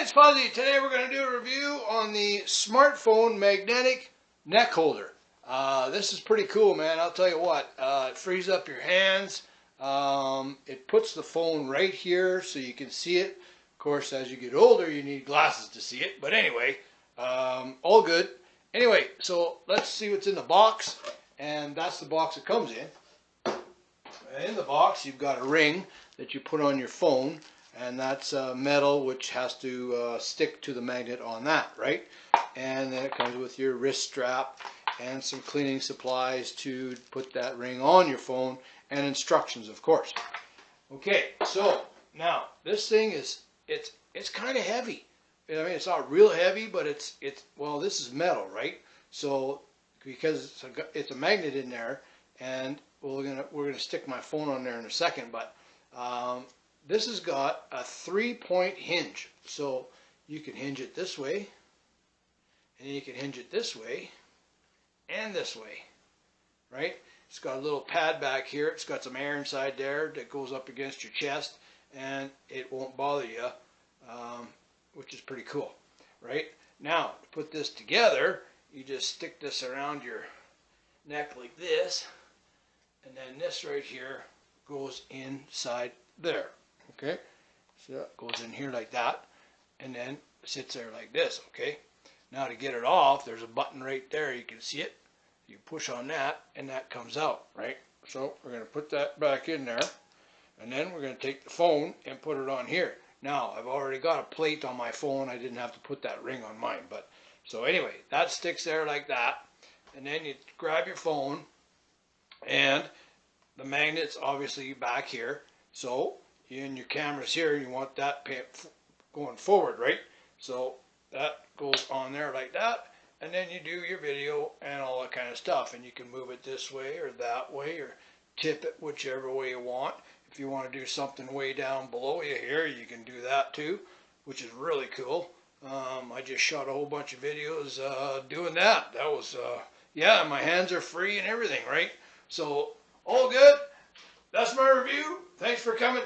it's Fuzzy. Today we're going to do a review on the smartphone magnetic neck holder. This is pretty cool, man. I'll tell you what. It frees up your hands. It puts the phone right here so you can see it. Of course, as you get older, you need glasses to see it. But anyway, all good. Anyway, so let's see what's in the box. And that's the box it comes in. In the box, you've got a ring that you put on your phone. And that's metal, which has to stick to the magnet on that, right? And then it comes with your wrist strap and some cleaning supplies to put that ring on your phone, and instructions, of course. Okay, so now this thing is it's kind of heavy. I mean, it's not real heavy, but it's well, this is metal, right? So because it's a magnet in there, and we're gonna stick my phone on there in a second, but. This has got a 3-point hinge, so you can hinge it this way, and you can hinge it this way, and this way, right? It's got a little pad back here. It's got some air inside there that goes up against your chest, and it won't bother you, which is pretty cool, right? Now, to put this together, you just stick this around your neck like this, and then this right here goes inside there. Okay, so that goes in here like that, and then sits there like this. Okay, now to get it off, there's a button right there. You can see it. You push on that, and that comes out, right? So we're going to put that back in there, and then we're going to take the phone and put it on here. Now, I've already got a plate on my phone. I didn't have to put that ring on mine, but so anyway, that sticks there like that, and then you grab your phone, and the magnet's obviously back here. So in your camera's here, you want that going forward, right? So that goes on there like that, and then you do your video and all that kind of stuff, and you can move it this way or that way, or tip it whichever way you want. If you want to do something way down below you here, you can do that too, which is really cool. I just shot a whole bunch of videos doing that. That was, yeah, my hands are free and everything, right? So all good. That's my review. Thanks for coming.